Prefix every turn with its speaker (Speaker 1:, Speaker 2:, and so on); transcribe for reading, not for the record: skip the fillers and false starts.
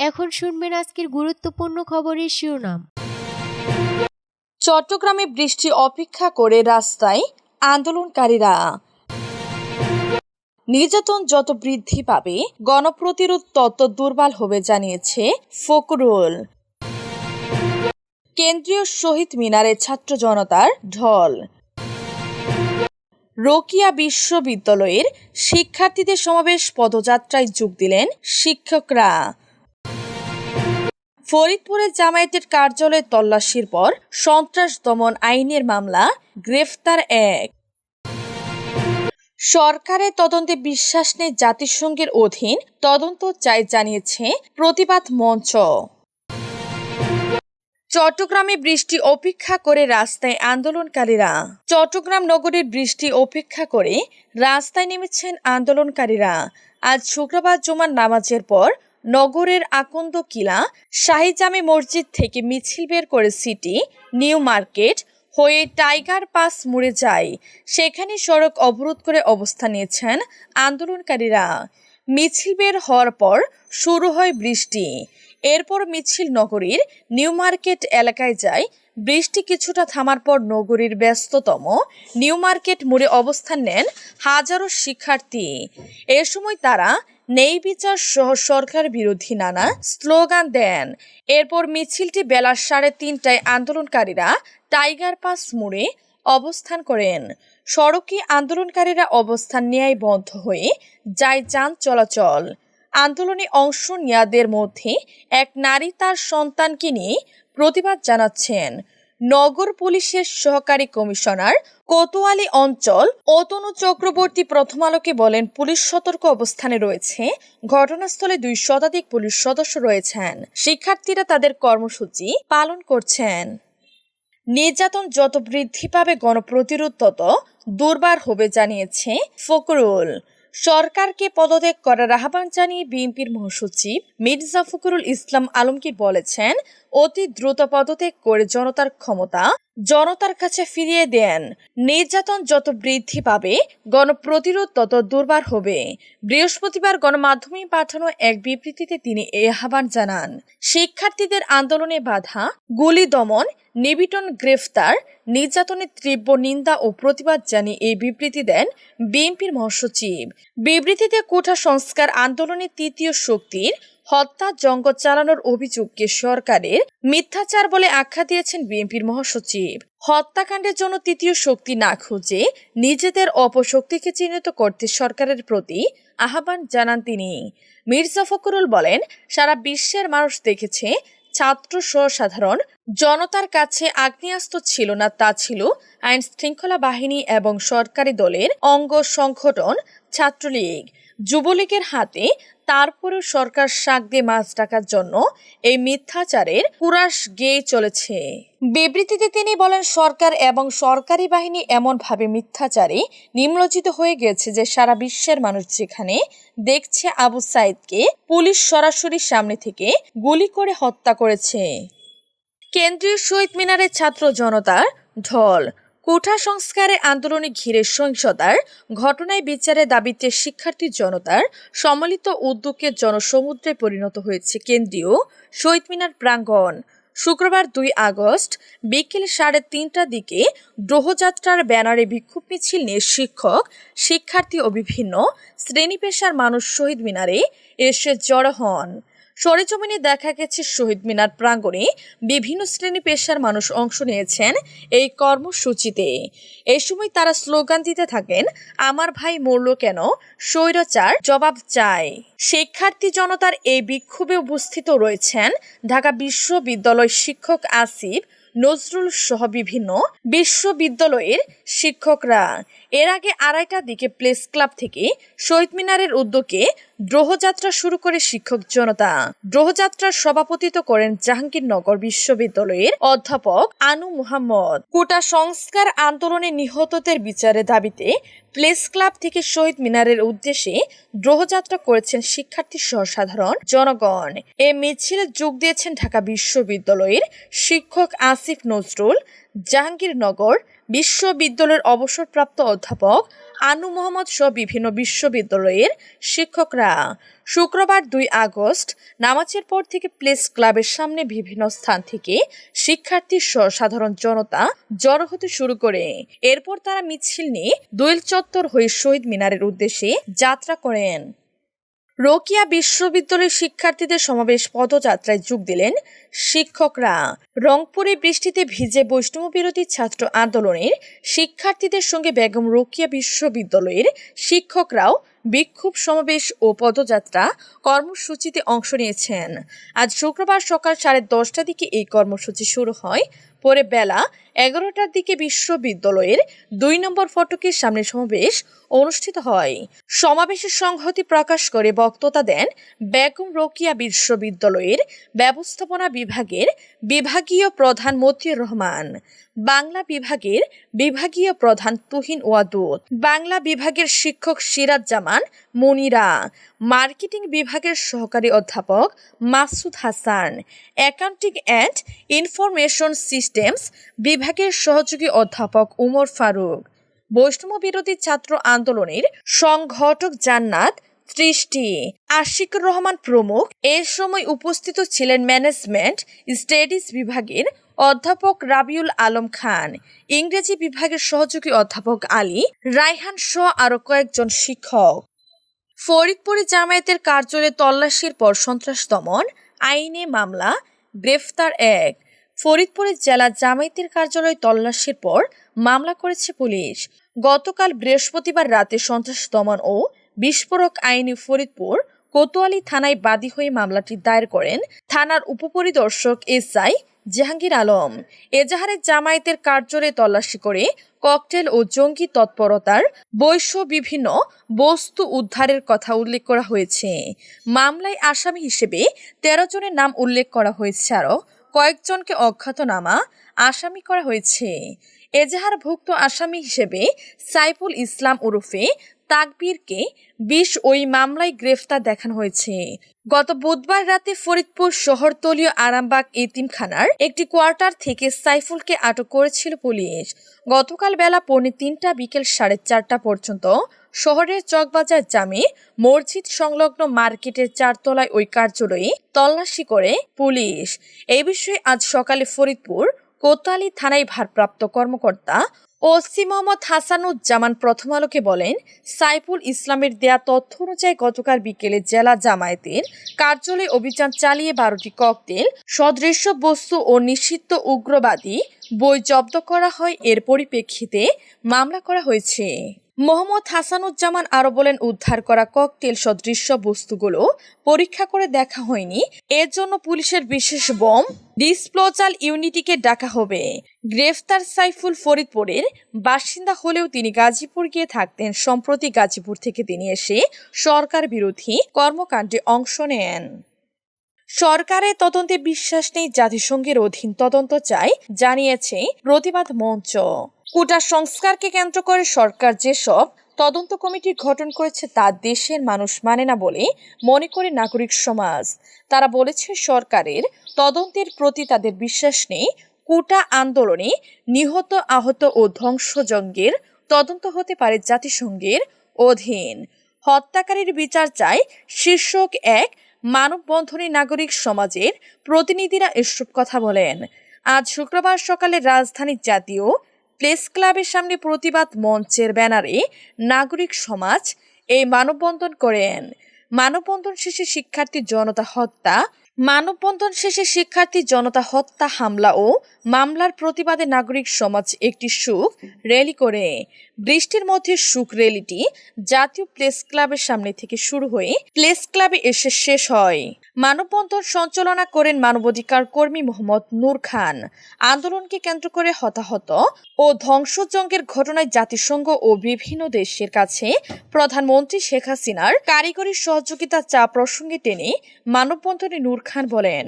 Speaker 1: এখন শুনবেন আজকের গুরুত্বপূর্ণ খবরের শিরোনাম।
Speaker 2: চট্টগ্রামে বৃষ্টি অপেক্ষা করে রাস্তায় আন্দোলনকারীরা। নির্যাতন যত বৃদ্ধি পাবে গণপ্রতিরোধ তত দুর্বল হবে জানিয়েছে ফখরুল। কেন্দ্রীয় শহীদ মিনারে ছাত্র জনতার ঢল। রোকিয়া বিশ্ববিদ্যালয়ের শিক্ষার্থীদের সমাবেশ পদযাত্রায় যোগ দিলেন শিক্ষকরা। ফরিদপুরে জামায়াতের কার্যালয়ে তল্লাশির পর সন্ত্রাস দমন আইনের মামলা, গ্রেফতার এক। সরকারের তদন্তে বিশ্বাস নেই জাতিসংঘের অধীন তদন্ত চাই জানিয়েছে প্রতিবাদ মঞ্চ। চট্টগ্রামে বৃষ্টি উপেক্ষা করে রাস্তায় আন্দোলনকারীরা। চট্টগ্রাম নগরীর বৃষ্টি উপেক্ষা করে রাস্তায় নেমেছেন আন্দোলনকারীরা। আজ শুক্রবার জুমার নামাজের পর নগরের আকন্দ কিলা শাহী জামে মসজিদ থেকে মিছিল বের করে সিটি নিউ মার্কেট হয়ে টাইগার পাস মোড়ে যায়। সেখানে সড়ক অবরোধ করে অবস্থান নিয়েছেন আন্দোলনকারীরা। মিছিল বের হওয়ার পর শুরু হয় বৃষ্টি। এরপর মিছিল নগরীর নিউ মার্কেট এলাকায় যায়। বৃষ্টি কিছুটা থামার পর নগরীর ব্যস্ততম নিউ মার্কেট মোড়ে অবস্থান নেন হাজারো শিক্ষার্থী। এ সময় তারা নেই বিচার সহ সরকার বিরোধী নানা স্লোগান দেন। এরপর মিছিলটি বেলা 3:30টায় আন্দোলনকারীরা টাইগার পাস মোড়ে অবস্থান করেন। সড়কে আন্দোলনকারীরা অবস্থান নেয় বন্ধ হয়ে যায় যান চলাচল। আন্দোলনে অংশ নেয়াদের মধ্যে এক নারী তার সন্তানকে নিয়ে প্রতিবাদ জানাচ্ছেন। নগর পুলিশের সহকারী কমিশনার কোতোয়ালি অঞ্চল অতনু চক্রবর্তী প্রথম আলোকে বলেন, পুলিশ সতর্ক অবস্থানে রয়েছে। ঘটনাস্থলে 2 শতাধিক পুলিশ সদস্য রয়েছেন। শিক্ষার্থীরা তাদের কর্মসূচি পালন করছেন। নির্যাতন যত বৃদ্ধি পাবে গণপ্রতিরোধ তত দুর্বার হবে জানিয়েছে ফখরুল। সরকারকে পদত্যাগ করার আহ্বান জানিয়ে বিএনপির মহাসচিব মির্জা ফখরুল ইসলাম আলমগীর বলেছেন, অতি দ্রুত পদত্যাগ করে জনতার ক্ষমতা জনতার কাছে ফিরিয়ে দেন। নির্যাতন যত বৃদ্ধি পাবে গণপ্রতিরোধ তত দুর্বার হবে। বৃহস্পতিবার গণমাধ্যমে পাঠানো এক বিবৃতিতে তিনি এই আহ্বান জানান। শিক্ষার্থীদের আন্দোলনে বাধা, গুলি দমন, নিবিটন, গ্রেফতার, নির্যাতনের তীব্র নিন্দা ও প্রতিবাদ জানিয়ে এই বিবৃতি দেন বিএনপির মহাসচিব। বিবৃতিতে কোটা সংস্কার আন্দোলনের তৃতীয় শক্তির হত্যা জঙ্গ চালানোর অভিযোগকে সরকারের মিথ্যাচার বলে আখ্যা দিয়েছেন বিএনপির মহাসচিব। হত্যাকাণ্ডের জন্য তৃতীয় শক্তি না খুঁজে নিজেদের অপশক্তিকে চিহ্নিত করতে সরকারের প্রতি আহ্বান জানান তিনি। মির্জা ফখরুল বলেন, সারা বিশ্বের মানুষ দেখেছে ছাত্র সহ সাধারণ জনতার কাছে আগ্নেয়াস্ত্র ছিল না, তা ছিল আইন শৃঙ্খলা বাহিনী এবং সরকারি দলের অঙ্গ সংগঠন ছাত্রলীগ, যুবলীগের হাতে। তারপরেও সরকার শাক দিয়ে মাছ ডাকার জন্য এই মিথ্যাচারের কুরাশ গেয়ে চলেছে। বিবৃতিতে তিনি বলেন, সরকার এবং সরকারি বাহিনী এমনভাবে মিথ্যাচারে নিমজ্জিত হয়ে গেছে যে সারা বিশ্বের মানুষ যেখানে দেখছে আবু সাইদকে পুলিশ সরাসরি সামনে থেকে গুলি করে হত্যা করেছে। কেন্দ্রীয় শহীদ মিনারে ছাত্র জনতার ঢল। কোটা সংস্কারে আন্দোলনে ঘিরে সহিংসতার ঘটনায় বিচারের দাবিতে শিক্ষার্থী জনতার সম্মিলিত উদ্যোগে জনসমুদ্রে পরিণত হয়েছে কেন্দ্রীয় শহীদ মিনার প্রাঙ্গণ। শুক্রবার 2 আগস্ট বিকেল 3:30টার দিকে গ্রহযাত্রার ব্যানারে বিক্ষোভ মিছিল নিয়ে শিক্ষক, শিক্ষার্থী ও বিভিন্ন শ্রেণী পেশার মানুষ শহীদ মিনারে এসে জড়ো হন। সরেজমিনে দেখা গেছে শহীদ মিনার প্রাঙ্গণে বিভিন্ন শ্রেণী পেশার মানুষ অংশ নিয়েছেন এই কর্মসূচিতে। এই সময় তারা স্লোগান দিতে থাকেন, আমার ভাই মরল কেন, স্বৈরাচার জবাব চাই। শিক্ষার্থী জনতার এই বিক্ষোভে উপস্থিত রয়েছেন ঢাকা বিশ্ববিদ্যালয় শিক্ষক আসিফ নজরুল সহ বিভিন্ন বিশ্ববিদ্যালয়ের শিক্ষকরা। এর আগে 2:30টার দিকে প্রেস ক্লাব থেকে শহীদ মিনারের উদ্যোগে গ্রহযাত্রা শুরু করে শিক্ষক জনতা। গ্রহযাত্রার সভাপতিত্ব করেন জাহাঙ্গীরনগর বিশ্ববিদ্যালয়ের অধ্যাপক আনু মুহাম্মদ। কোটা সংস্কার আন্দোলনে নিহতদের বিচারের দাবিতে প্রেস ক্লাব থেকে শহীদ মিনারের উদ্দেশ্যে গ্রহযাত্রা করেছেন শিক্ষার্থী সহ সাধারণ জনগণ। এ মিছিলে যোগ দিয়েছেন ঢাকা বিশ্ববিদ্যালয়ের শিক্ষক আসিফ নজরুল, জাহাঙ্গীরনগর বিশ্ববিদ্যালয়ের অবসরপ্রাপ্ত অধ্যাপক আনু মোহাম্মদ সহ বিভিন্ন বিশ্ববিদ্যালয়ের শিক্ষকরা। শুক্রবার 2 আগস্ট নামাজের পর থেকে প্রেস ক্লাবের সামনে বিভিন্ন স্থান থেকে শিক্ষার্থী সহ সাধারণ জনতা জড়ো হতে শুরু করে। এরপর তারা মিছিল নিয়ে দোয়েল চত্বর হয়ে শহীদ মিনারের উদ্দেশ্যে যাত্রা করেন। রোকিয়া বিশ্ববিদ্যালয়ের শিক্ষার্থীদের সমাবেশ পদযাত্রায় যোগ দিলেন শিক্ষকরা। রংপুরে বৃষ্টিতে ভিজে বৈষম্য বিরোধী ছাত্র আন্দোলনের শিক্ষার্থীদের সঙ্গে বেগম রোকিয়া বিশ্ববিদ্যালয়ের শিক্ষকরাও বিক্ষোভ সমাবেশ ও পদযাত্রা কর্মসূচিতে অংশ নিয়েছেন। আজ শুক্রবার সকাল 10:30টার দিকে এই কর্মসূচি শুরু হয়। পরে বেলা 11টার দিকে বিশ্ববিদ্যালয়ের 2 নম্বর ফটকের সামনে সমাবেশ অনুষ্ঠিত হয়। সমাবেশে সংহতি প্রকাশ করে বক্তব্য দেন বেগম রোকিয়া বিশ্ববিদ্যালয়ের ব্যবস্থাপনা বিভাগের বিভাগীয় প্রধান মতিউর রহমান, বাংলা বিভাগের বিভাগীয় প্রধান তুহিন ওয়াদুদ, বাংলা বিভাগের শিক্ষক সিরাজ জামান মনিরা, মার্কেটিং বিভাগের সহকারী অধ্যাপক Masud Hasan, accounting and information systems বিভাগের সহযোগী অধ্যাপক উমর ফারুক, বৈষম্য বিরোধী ছাত্র আন্দোলনের সংগঠক জান্নাত সৃষ্টি, আশিকুর রহমান প্রমুখ। এ সময় উপস্থিত ছিলেন ম্যানেজমেন্ট স্টাডিজ বিভাগের অধ্যাপক রাবিউল আলম খান, ইংরেজি বিভাগের সহযোগী অধ্যাপক আলী রায়হান সহ আরো কয়েকজন শিক্ষক। ফরিদপুরে জামায়াতের কার্যালয়ে তল্লাশির পর সন্ত্রাস দমন আইনে মামলা, গ্রেফতার 1। ফরিদপুরে জেলা জামায়াতের কার্যালয়ে তল্লাশির পর মামলা করেছে পুলিশ। গতকাল বৃহস্পতিবার রাতে সন্ত্রাস দমন ও বিস্ফোরক আইনে ফরিদপুর কোতোয়ালি থানায় বাদী হয়ে মামলাটি দায়ের করেন থানার উপপরিদর্শক এসআই জাহাঙ্গীর আলম। এজাহারে জামায়াতের কার্যালয়ে তল্লাশি করে ককটেল ও জঙ্গি তৎপরতার বৈশ্য বিভিন্ন বস্তু উদ্ধারের কথা উল্লেখ করা হয়েছে। মামলায় আসামি হিসেবে 13 জনের নাম উল্লেখ করা হয়েছে, আরও কয়েকজনকে অজ্ঞাতনামা আসামি করা হয়েছে। এজাহারভুক্ত আসামি হিসেবে সাইফুল ইসলাম ওরফে তাকবীরকে 20 ওই মামলায় গ্রেফতার দেখানো হয়েছে। গত বুধবার রাতে ফরিদপুর শহরতলীয় আরামবাগ এতিমখানার একটি কোয়ার্টার থেকে সাইফুলকে আটক করেছিল পুলিশ। গতকাল বেলা 3:45 বিকেল 4:30 পর্যন্ত শহরের চকবাজার জামে মসজিদ সংলগ্ন মার্কেটের 4 তলায় ওই কার্যালয়ে তল্লাশি করে পুলিশ। এই বিষয়ে আজ সকালে ফরিদপুর কোতোয়ালি থানায় ভারপ্রাপ্ত কর্মকর্তা ওসি মোহাম্মদ হাসানুজ্জামান প্রথম আলোকে বলেন, সাইফুল ইসলামের দেয়া তথ্য অনুযায়ী গতকাল বিকেলে জেলা জামায়াতের কার্যালয়ে অভিযান চালিয়ে 12টি ককটেল সদৃশ বস্তু ও নিষিদ্ধ উগ্রবাদী বই জব্দ করা হয়। এর পরিপ্রেক্ষিতে মামলা করা হয়েছে। মোহাম্মদ হাসানুজ্জামান আরো বলেন, উদ্ধার করা ককটেল সদৃশ বস্তুগুলো পরীক্ষা করে দেখা হয়নি। এর জন্য পুলিশের বিশেষ বোম ডিসপোজাল ইউনিটকে ডাকা হবে। গ্রেফতার সাইফুল ফরিদপুরের বাসিন্দা হলেও তিনি গাজীপুর গিয়ে থাকতেন। সম্প্রতি গাজীপুর থেকে তিনি এসে সরকার বিরোধী কর্মকাণ্ডে অংশ নেন। সরকারের তদন্তে বিশ্বাস নেই, জাতিসংঘের অধীন তদন্ত চাই, জানিয়েছে প্রতিবাদ মঞ্চ। কোটা সংস্কারকে কেন্দ্র করে সরকার যেসব তদন্ত কমিটি গঠন করেছে তা দেশের মানুষ মানে না বলে মনে করে নাগরিক সমাজ। তারা বলেছে, সরকারের তদন্তের প্রতি তাদের বিশ্বাস নেই। কোটা আন্দোলনে নিহত, আহত ও ধ্বংসযজ্ঞের তদন্ত হতে পারে জাতিসংঘের অধীন। হত্যাকারীর বিচার চাই শীর্ষক এক মানববন্ধনে নাগরিক সমাজের প্রতিনিধিরা এসব কথা বলেন। আজ শুক্রবার সকালে রাজধানীর জাতীয় প্রেস ক্লাবের সামনে প্রতিবাদ মঞ্চের ব্যানারে নাগরিক সমাজ এই মানববন্ধন করেন। মানববন্ধন শেষে শিক্ষার্থী জনতা হত্যা, হামলা ও মামলার প্রতিবাদে নাগরিক সমাজ একটি শোক র্যালি করে। বৃষ্টির মধ্যে শোক র্যালিটি জাতীয় প্রেস ক্লাবের সামনে থেকে শুরু হয়ে প্রেস ক্লাবে এসে শেষ হয়। মানববন্ধন সঞ্চালনা করেন মানবাধিকার কর্মী মোহাম্মদ নূর খান। আন্দোলনকে কেন্দ্র করে হতাহত ও ধ্বংসযজ্ঞের ঘটনায় জাতিসংঘ ও বিভিন্ন দেশের কাছে প্রধানমন্ত্রী শেখ হাসিনার কারিগরি সহযোগিতা চা প্রসঙ্গে টেনে মানববন্ধনে নূর খান বলেন,